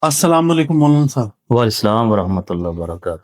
السلام علیکم مولانا صاحب۔ وعلیکم السلام ورحمۃ اللہ وبرکاتہ۔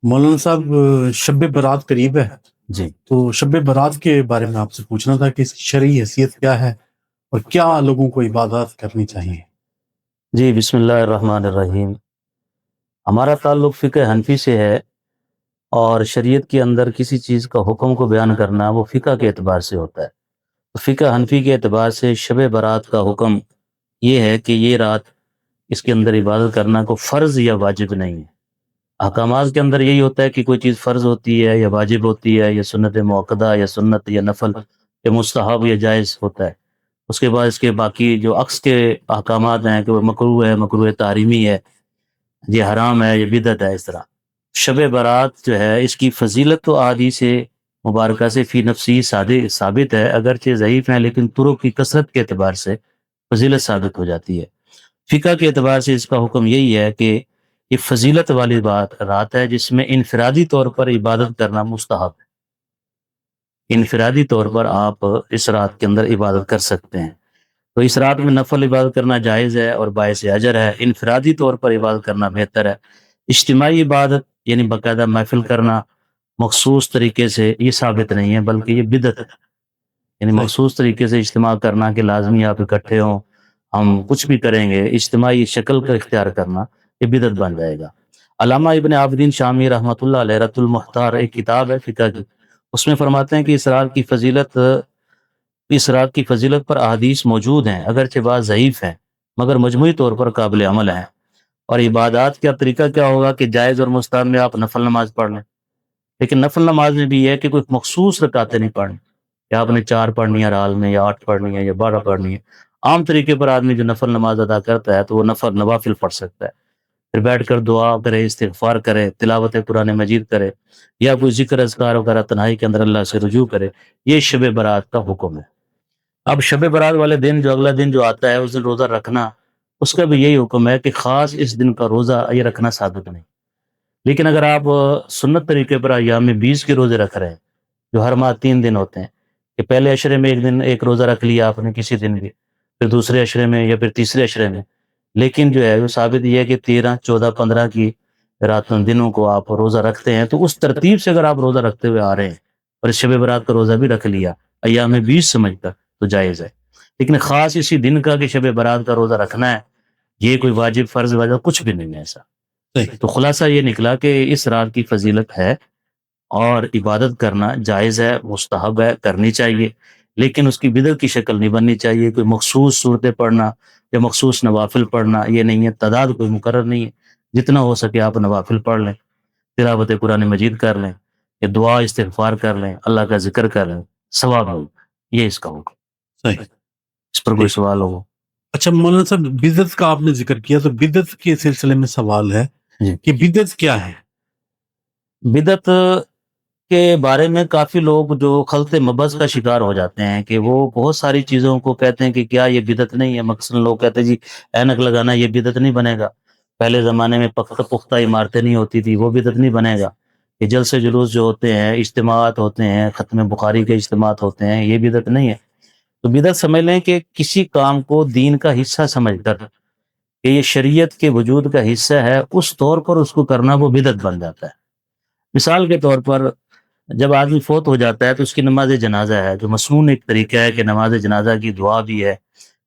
مولانا صاحب، شب برات قریب ہے، جی تو شب برات کے بارے میں آپ سے پوچھنا تھا کہ اس کی شرعی حیثیت کیا ہے اور کیا لوگوں کو عبادات کرنی چاہیے؟ جی بسم اللہ الرحمن الرحیم۔ ہمارا تعلق فقہ حنفی سے ہے، اور شریعت کے اندر کسی چیز کا حکم کو بیان کرنا وہ فقہ کے اعتبار سے ہوتا ہے۔ تو فقہ حنفی کے اعتبار سے شب برات کا حکم یہ ہے کہ یہ رات، اس کے اندر عبادت کرنا کو فرض یا واجب نہیں ہے۔ احکامات کے اندر یہی ہوتا ہے کہ کوئی چیز فرض ہوتی ہے یا واجب ہوتی ہے یا سنت موقدہ یا سنت یا نفل یا مستحب یا جائز ہوتا ہے۔ اس کے بعد اس کے باقی جو عکس کے احکامات ہیں کہ وہ مکروہ ہے، مکروہ تحریمی ہے، یہ حرام ہے، یہ بدعت ہے۔ اس طرح شب برات جو ہے اس کی فضیلت تو احادیث مبارکہ سے فی نفسی ثابت ہے، اگرچہ ضعیف ہیں لیکن طرق کی کثرت کے اعتبار سے فضیلت ثابت ہو جاتی ہے۔ فقہ کے اعتبار سے اس کا حکم یہی ہے کہ یہ فضیلت والی رات ہے جس میں انفرادی طور پر عبادت کرنا مستحب ہے۔ انفرادی طور پر آپ اس رات کے اندر عبادت کر سکتے ہیں، تو اس رات میں نفل عبادت کرنا جائز ہے اور باعث اجر ہے۔ انفرادی طور پر عبادت کرنا بہتر ہے۔ اجتماعی عبادت یعنی باقاعدہ محفل کرنا مخصوص طریقے سے یہ ثابت نہیں ہے، بلکہ یہ بدعت ہے۔ یعنی مخصوص طریقے سے اجتماع کرنا کہ لازمی آپ اکٹھے ہوں، ہم کچھ بھی کریں گے، اجتماعی شکل کا اختیار کرنا یہ بدعت بن جائے گا۔ علامہ ابن عابدین شامی رحمۃ اللہ علیہ رد المختار ایک کتاب ہے فقہ کی، اس میں فرماتے ہیں کہ اس رات کی فضیلت پر احادیث موجود ہیں، اگرچہ بعض ضعیف ہیں مگر مجموعی طور پر قابل عمل ہیں۔ اور عبادات کا طریقہ کیا ہوگا کہ جائز اور مستحب میں آپ نفل نماز پڑھ لیں، لیکن نفل نماز میں بھی یہ ہے کہ کوئی مخصوص رکعتیں نہیں پڑھنی کہ آپ نے 4 پڑھنی ہے رال میں، یا 8 پڑھنی ہے یا 12 پڑھنی ہے۔ عام طریقے پر آدمی جو نفل نماز ادا کرتا ہے تو وہ نوافل پڑھ سکتا ہے، پھر بیٹھ کر دعا کرے، استغفار کرے، تلاوت قرآن مجید کرے، یا کوئی ذکر اذکار وغیرہ تنہائی کے اندر اللہ سے رجوع کرے۔ یہ شب برات کا حکم ہے۔ اب شب برات والے دن جو اگلا دن جو آتا ہے اس دن روزہ رکھنا، اس کا بھی یہی حکم ہے کہ خاص اس دن کا روزہ یہ رکھنا ثابت نہیں۔ لیکن اگر آپ سنت طریقے پر ایام 20 کے روزے رکھ رہے ہیں، جو ہر ماہ 3 دن ہوتے ہیں، کہ پہلے عشرے میں ایک دن ایک روزہ رکھ لیا آپ نے کسی دن بھی، پھر دوسرے عشرے میں یا پھر تیسرے عشرے میں، لیکن جو ہے وہ ثابت یہ ہے کہ 13 14 15 کی راتوں دنوں کو آپ روزہ رکھتے ہیں، تو اس ترتیب سے اگر آپ روزہ رکھتے ہوئے آ رہے ہیں اور اس شب برات کا روزہ بھی رکھ لیا ایام 20 سمجھ کر تو جائز ہے۔ لیکن خاص اسی دن کا کہ شب برات کا روزہ رکھنا ہے، یہ کوئی واجب فرض وجہ کچھ بھی نہیں ہے ایسا۔ تو خلاصہ یہ نکلا کہ اس رات کی فضیلت ہے اور عبادت کرنا جائز ہے، مستحب ہے، کرنی چاہیے، لیکن اس کی بدعت کی شکل نہیں بننی چاہیے۔ کوئی مخصوص صورتیں پڑھنا یا مخصوص نوافل پڑھنا یہ نہیں ہے، تعداد کوئی مقرر نہیں ہے، جتنا ہو سکے آپ نوافل پڑھ لیں، تلاوت قرآن مجید کر لیں، یا دعا استغفار کر لیں، اللہ کا ذکر کر لیں، ثواب ہو۔ یہ اس کا حکم۔ صحیح۔ اس پر کوئی سوال ہو؟ اچھا مولانا صاحب، بدعت کا آپ نے ذکر کیا، تو بدعت کے سلسلے میں سوال ہے کہ بدعت کیا ہے؟ بدعت کے بارے میں کافی لوگ جو خلط مبز کا شکار ہو جاتے ہیں کہ وہ بہت ساری چیزوں کو کہتے ہیں کہ کیا یہ بدعت نہیں ہے۔ مثلاً لوگ کہتے ہیں جی اینک لگانا یہ بدعت نہیں بنے گا، پہلے زمانے میں پختہ عمارتیں نہیں ہوتی تھی، وہ بدعت نہیں بنے گا، یہ جلسے جلوس جو ہوتے ہیں، اجتماعات ہوتے ہیں، ختم بخاری کے اجتماعات ہوتے ہیں، یہ بدعت نہیں ہے۔ تو بدعت سمجھ لیں کہ کسی کام کو دین کا حصہ سمجھ کر کہ یہ شریعت کے وجود کا حصہ ہے، اس طور پر اس کو کرنا وہ بدعت بن جاتا ہے۔ مثال کے طور پر جب آدمی فوت ہو جاتا ہے تو اس کی نماز جنازہ ہے، جو مسنون ایک طریقہ ہے کہ نماز جنازہ کی دعا بھی ہے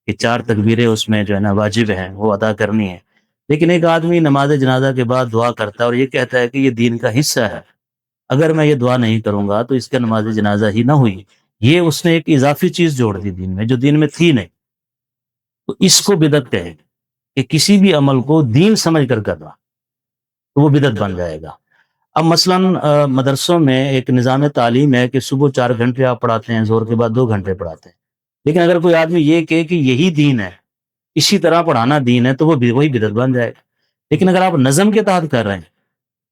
کہ 4 تکبیریں اس میں جو ہے نا واجب ہیں، وہ ادا کرنی ہے۔ لیکن ایک آدمی نماز جنازہ کے بعد دعا کرتا ہے اور یہ کہتا ہے کہ یہ دین کا حصہ ہے، اگر میں یہ دعا نہیں کروں گا تو اس کا نماز جنازہ ہی نہ ہوئی۔ یہ اس نے ایک اضافی چیز جوڑ دی دین میں جو دین میں تھی نہیں، تو اس کو بدعت کہیں کہ کسی بھی عمل کو دین سمجھ کر کرنا تو وہ بدعت بن جائے گا۔ اب مثلاً مدرسوں میں ایک نظام تعلیم ہے کہ صبح 4 گھنٹے آپ پڑھاتے ہیں، زور کے بعد 2 گھنٹے پڑھاتے ہیں، لیکن اگر کوئی آدمی یہ کہے کہ یہی دین ہے، اسی طرح پڑھانا دین ہے، تو وہ وہی بدعت بن جائے گا۔ لیکن اگر آپ نظم کے تحت کر رہے ہیں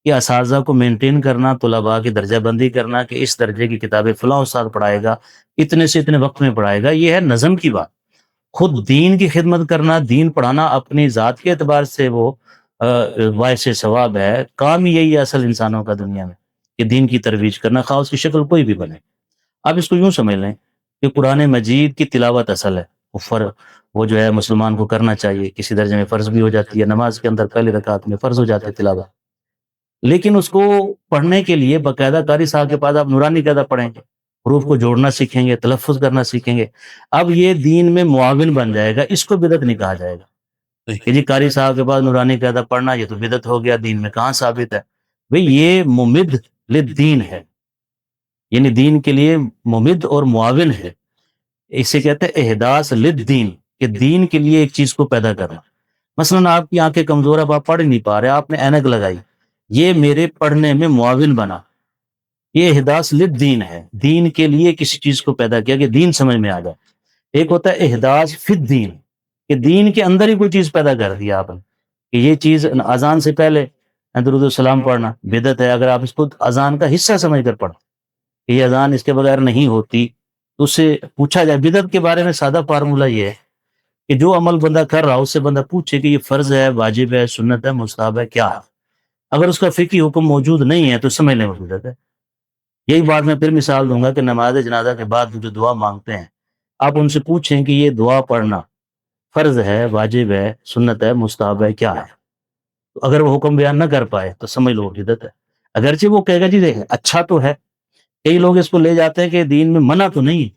کہ اساتذہ کو مینٹین کرنا، طلباء کی درجہ بندی کرنا کہ اس درجے کی کتابیں فلاں استاد پڑھائے گا، اتنے سے اتنے وقت میں پڑھائے گا، یہ ہے نظم کی بات۔ خود دین کی خدمت کرنا، دین پڑھانا اپنی ذات کے اعتبار سے وہ باعث ثواب ہے۔ کام یہی ہے اصل انسانوں کا دنیا میں کہ دین کی ترویج کرنا، خاص کی شکل کوئی بھی بنے۔ اب اس کو یوں سمجھ لیں کہ قرآن مجید کی تلاوت اصل ہے، وہ جو ہے مسلمان کو کرنا چاہیے، کسی درجے میں فرض بھی ہو جاتی ہے، نماز کے اندر پہلی رکعت میں فرض ہو جاتی ہے تلاوت، لیکن اس کو پڑھنے کے لیے باقاعدہ قاری صاحب کے پاس آپ نورانی قاعدہ پڑھیں گے، حروف کو جوڑنا سیکھیں گے، تلفظ کرنا سیکھیں گے، اب یہ دین میں معاون بن جائے گا، اس کو بدعت نہیں کہا جائے گا کہ جی قاری صاحب کے پاس نورانی قاعدہ پڑھنا یہ تو بدعت ہو گیا، دین میں کہاں ثابت ہے؟ بھئی یہ ممد للدین ہے، یعنی دین کے لیے ممد اور معاون ہے، اسے کہتے ہیں احداث للدین، کہ دین کے لیے ایک چیز کو پیدا کرنا۔ مثلا آپ کی آنکھیں کمزور ہے، آپ پڑھ ہی نہیں پا رہے، آپ نے اینک لگائی، یہ میرے پڑھنے میں معاون بنا، یہ احداث للدین ہے، دین کے لیے کسی چیز کو پیدا کیا کہ دین سمجھ میں آ جائے۔ ایک ہوتا ہے احداث فی الدین، کہ دین کے اندر ہی کوئی چیز پیدا کر دیا آپ نے، کہ یہ چیز اذان سے پہلے درود السلام پڑھنا بدعت ہے، اگر آپ اس کو اذان کا حصہ سمجھ کر پڑھیں کہ یہ اذان اس کے بغیر نہیں ہوتی، تو اس سے پوچھا جائے۔ بدعت کے بارے میں سادہ فارمولہ یہ ہے کہ جو عمل بندہ کر رہا اس سے بندہ پوچھے کہ یہ فرض ہے، واجب ہے، سنت ہے، مستحب ہے، کیا ہے؟ اگر اس کا فقہی حکم موجود نہیں ہے تو سمجھ لیں وہ بدعت ہے۔ یہی بات میں پھر مثال دوں گا کہ نماز جنازہ کے بعد جو دعا مانگتے ہیں، آپ ان سے پوچھیں کہ یہ دعا پڑھنا فرض ہے، واجب ہے، سنت ہے، مستحب ہے، کیا ہے؟ تو اگر وہ حکم بیان نہ کر پائے تو سمجھ لو بدعت ہے، اگرچہ وہ کہے گا جی دیکھ اچھا تو ہے۔ کئی لوگ اس کو لے جاتے ہیں کہ دین میں منع تو نہیں،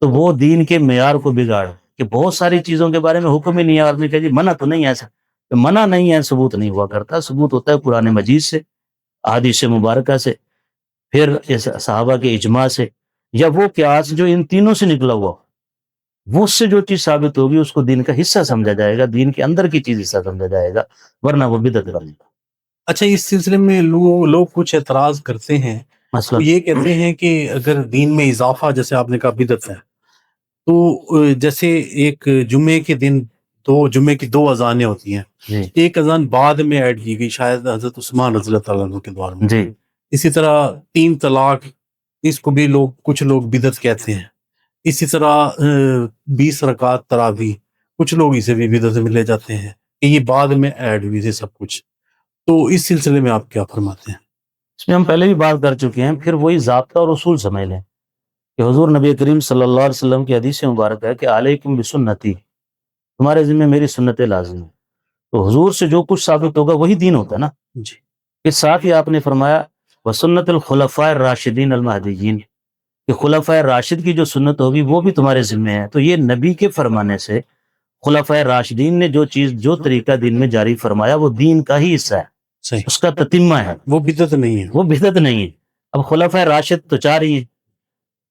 تو وہ دین کے معیار کو بگاڑ کہ بہت ساری چیزوں کے بارے میں حکم ہی نہیں ہے، آدمی کہے جی منع تو نہیں ہے، ایسا تو منع نہیں ہے، ثبوت نہیں ہوا کرتا، ثبوت ہوتا ہے قرآن مجید سے، احادیث مبارکہ سے، پھر صحابہ کے اجماع سے، یا وہ قیاس جو ان تینوں سے نکلا ہوا، وہ اس سے جو چیز ثابت ہوگی اس کو دین کا حصہ سمجھا جائے گا، دین کے اندر کی چیز حصہ سمجھا جائے گا، ورنہ وہ بدعت بنے گا۔ اچھا، اس سلسلے میں لوگ کچھ اعتراض کرتے ہیں، مثلا وہ یہ کہتے ہیں کہ اگر دین میں اضافہ جیسے آپ نے کہا بدعت ہے، تو جیسے ایک جمعے کے دن جمعے کی 2 اذانیں ہوتی ہیں، جی ایک اذان بعد میں ایڈ کی گئی شاید حضرت عثمان رضی اللہ تعالیٰ عنہ کے دور میں، جی اسی طرح 3 طلاق، اس کو بھی کچھ لوگ بدعت کہتے ہیں، اسی طرح 20 رکعت تراویح، کچھ لوگ اسے بھی بدعت میں لے جاتے ہیں کہ یہ بعد میں ایڈ ہوئی تھی سب کچھ۔ تو اس سلسلے میں آپ کیا فرماتے ہیں؟ اس میں ہم پہلے بھی بات کر چکے ہیں، پھر وہی ضابطہ اور اصول سمجھ لیں کہ حضور نبی کریم صلی اللہ علیہ وسلم کی حدیث مبارک ہے کہ علیکم بسنتی، تمہارے ذمہ میری سنت لازم ہے، تو حضور سے جو کچھ ثابت ہوگا وہی دین ہوتا ہے نا۔ جی، اس ساتھ ہی آپ نے فرمایا وسنت الخلفاء الراشدین المہدیین، کہ خلفاء راشد کی جو سنت ہوگی وہ بھی تمہارے ذمہ ہے۔ تو یہ نبی کے فرمانے سے خلفاء راشدین نے جو چیز جو طریقہ دین میں جاری فرمایا وہ دین کا ہی حصہ ہے، صحیح، اس کا تتمہ ہے، وہ بدعت نہیں ہے۔ وہ بدعت نہیں ہے۔ اب خلفاء راشد تو 4 ہی ہیں،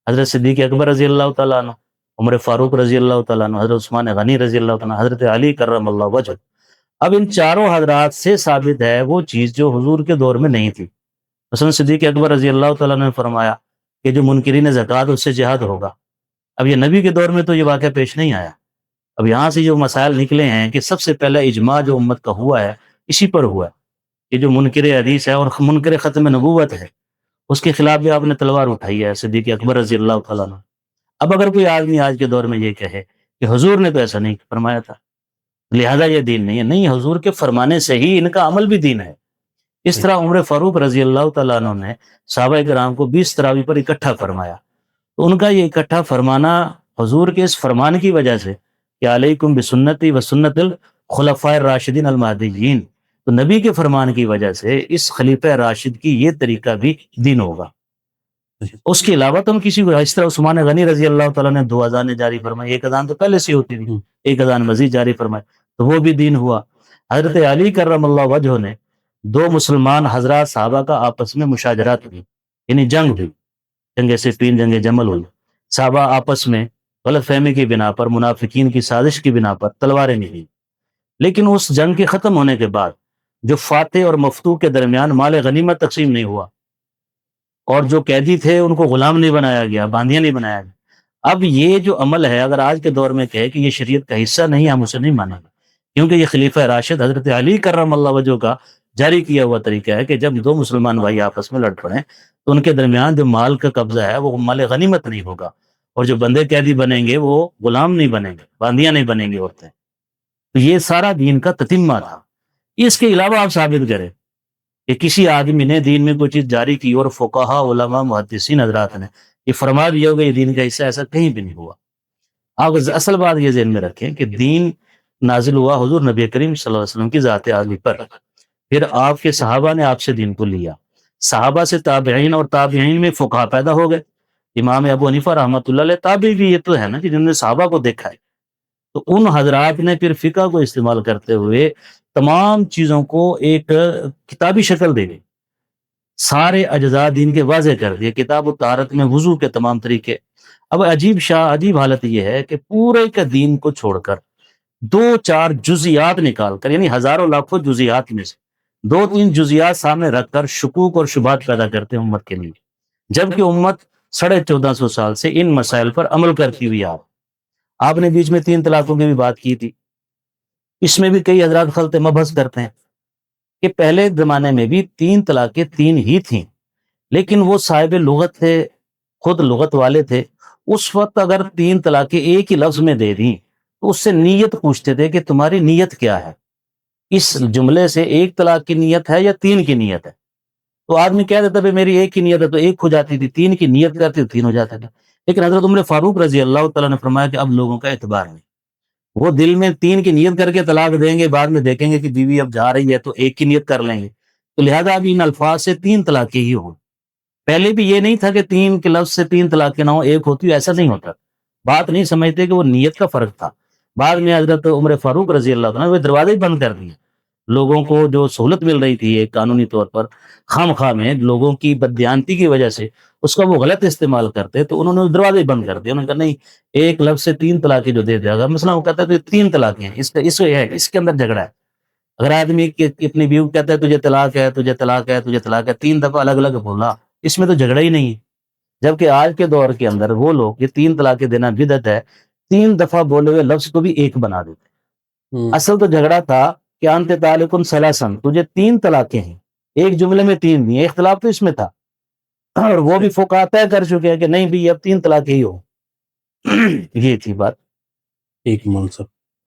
حضرت صدیق اکبر رضی اللہ تعالیٰ عنہ، عمر فاروق رضی اللہ تعالیٰ عنہ، حضرت عثمان غنی رضی اللہ تعالیٰ عنہ، حضرت علی کرم اللہ وجہ۔ اب ان چاروں حضرات سے ثابت ہے وہ چیز جو حضور کے دور میں نہیں تھی۔ مثلا صدیق اکبر رضی اللہ تعالیٰ عنہ نے فرمایا کہ جو منکرین زکوٰۃ اس سے جہاد ہوگا۔ اب یہ نبی کے دور میں تو یہ واقعہ پیش نہیں آیا، اب یہاں سے جو مسائل نکلے ہیں کہ سب سے پہلا اجماع جو امت کا ہوا ہے اسی پر ہوا ہے، یہ جو منکر حدیث ہے اور منکر ختم نبوت ہے اس کے خلاف بھی آپ نے تلوار اٹھائی ہے صدیق اکبر رضی اللہ تعالیٰ عنہ۔ اب اگر کوئی آدمی آج کے دور میں یہ کہے کہ حضور نے تو ایسا نہیں فرمایا تھا لہذا یہ دین نہیں ہے، نہیں، حضور کے فرمانے سے ہی ان کا عمل بھی دین ہے۔ اس طرح عمر فاروق رضی اللہ تعالیٰ عنہ نے صحابہ کرام کو 20 تراویح پر اکٹھا فرمایا، تو ان کا یہ اکٹھا فرمانا حضور کے اس فرمان کی وجہ سے کہ علیکم بسنتی و سنت الخلفاء الراشدین المہدیین، تو نبی کے فرمان کی وجہ سے اس خلیفہ راشد کی یہ طریقہ بھی دین ہوگا۔ اس کے علاوہ تو ہم کسی کو، اس طرح عثمان غنی رضی اللہ تعالیٰ نے 2 اذانیں جاری فرمائی، ایک اذان تو پہلے سے ہوتی تھی، ایک اذان مزید جاری فرمائی، تو وہ بھی دین ہوا۔ حضرت علی کرم اللہ وجہ نے 2 مسلمان حضرات صحابہ کا آپس میں مشاجرات ہوئی، یعنی جنگ ہوئی، جنگ صفین، جنگ جمل ہوئی، صحابہ آپس میں غلط فہمی کی بنا پر، منافقین کی سازش کی بنا پر تلواریں نکلی، لیکن اس جنگ کے ختم ہونے کے بعد جو فاتح اور مفتوح کے درمیان مال غنیمت تقسیم نہیں ہوا، اور جو قیدی تھے ان کو غلام نہیں بنایا گیا، باندیاں نہیں بنایا گیا۔ اب یہ جو عمل ہے اگر آج کے دور میں کہے کہ یہ شریعت کا حصہ نہیں، ہم اسے نہیں مانیں گے، کیونکہ یہ خلیفہ راشد حضرت علی کرم اللہ وجہ کا جاری کیا ہوا طریقہ ہے کہ جب 2 مسلمان بھائی آپس میں لڑ پڑیں تو ان کے درمیان جو مال کا قبضہ ہے وہ مال غنیمت نہیں ہوگا، اور جو بندے قیدی بنیں گے وہ غلام نہیں بنیں گے، باندیاں نہیں بنیں گے عورتیں۔ تو یہ سارا دین کا تتمہ تھا۔ اس کے علاوہ آپ ثابت کریں کہ کسی آدمی نے دین میں کوئی چیز جاری کی اور فقہا، علماء، محدثین حضرات نے یہ فرما دیا ہوگا یہ دین کا حصہ، ایسا کہیں بھی نہیں ہوا۔ آپ اصل بات یہ ذہن میں رکھیں کہ دین نازل ہوا حضور نبی کریم صلی اللہ علیہ وسلم کی ذات عالی پر، پھر آپ کے صحابہ نے آپ سے دین کو لیا، صحابہ سے تابعین، اور تابعین میں فقہا پیدا ہو گئے، امام ابو حنیفہ رحمۃ اللہ علیہ تابعی بھی یہ تو ہے نا کہ جنہوں نے صحابہ کو دیکھا ہے، تو ان حضرات نے پھر فقہ کو استعمال کرتے ہوئے تمام چیزوں کو ایک کتابی شکل دے دی، سارے اجزاء دین کے واضح کر دیے، کتاب الطہارت میں وضو کے تمام طریقے۔ اب عجیب حالت یہ ہے کہ پورے کا دین کو چھوڑ کر دو چار جزیات نکال کر، یعنی ہزاروں لاکھوں جزیات میں سے دو تین جزیات سامنے رکھ کر شکوک اور شبہات پیدا کرتے ہیں امت کے لیے، جبکہ امت 1450 سال سے ان مسائل پر عمل کرتی ہوئی آپ نے بیچ میں 3 طلاقوں کی بھی بات کی تھی، اس میں بھی کئی حضرات خلط مبحث کرتے ہیں کہ پہلے زمانے میں بھی 3 طلاقیں 3 ہی تھیں، لیکن وہ صاحب لغت تھے، خود لغت والے تھے، اس وقت اگر 3 طلاقیں ایک ہی لفظ میں دے دیں تو اس سے نیت پوچھتے تھے کہ تمہاری نیت کیا ہے، اس جملے سے 1 طلاق کی نیت ہے یا 3 کی نیت ہے، تو آدمی کہہ دیتا بھائی میری 1 کی نیت ہے تو 1 ہو جاتی تھی، 3 کی نیت کرتی تو 3 ہو جاتا تھا، لیکن حضرت عمر فاروق رضی اللہ تعالیٰ نے فرمایا کہ اب لوگوں کا اعتبار نہیں، وہ دل میں 3 کی نیت کر کے طلاق دیں گے، بعد میں دیکھیں گے کہ بیوی اب جا رہی ہے تو 1 کی نیت کر لیں گے، تو لہذا اب ان الفاظ سے 3 طلاقیں ہی ہوں۔ پہلے بھی یہ نہیں تھا کہ 3 کے لفظ سے 3 طلاقیں نہ ہو، 1 ہوتی، ایسا نہیں ہوتا، بات نہیں سمجھتے کہ وہ نیت کا فرق تھا۔ بعد میں حضرت عمر فاروق رضی اللہ عنہ وہ دروازے ہی بند کر دیے، لوگوں کو جو سہولت مل رہی تھی ایک قانونی طور پر، خام خواہ میں لوگوں کی بددیانتی کی وجہ سے اس کا وہ غلط استعمال کرتے، تو انہوں نے دروازے بند کر دیا، انہوں نے کہا نہیں 1 لفظ سے 3 طلاقیں جو دے دیا گا، مثلا وہ کہتا ہے تو یہ 3 طلاقیں ہیں، اس کے اندر جھگڑا ہے۔ اگر آدمی اپنی بیوی کہتا ہے تجھے طلاق ہے، تجھے طلاق ہے، تجھے طلاق ہے، 3 دفعہ الگ الگ بولا، اس میں تو جھگڑا ہی نہیں ہے، جبکہ آج کے دور کے اندر وہ لوگ یہ 3 طلاقیں دینا بدعت ہے، 3 دفعہ بولے ہوئے لفظ کو بھی 1 بنا دیتے۔ اصل تو جھگڑا تھا کہ انت طالق ثلاثن، تجھے 3 طلاقیں ہیں، ایک جملے میں 3 نہیں ہے، اختلاف تو اس میں تھا، اور وہ بھی فقہا طے کر چکے ہیں کہ نہیں بھی اب 3 طلاقیں ہی ہو۔ یہ تھی بات۔ ایک منصب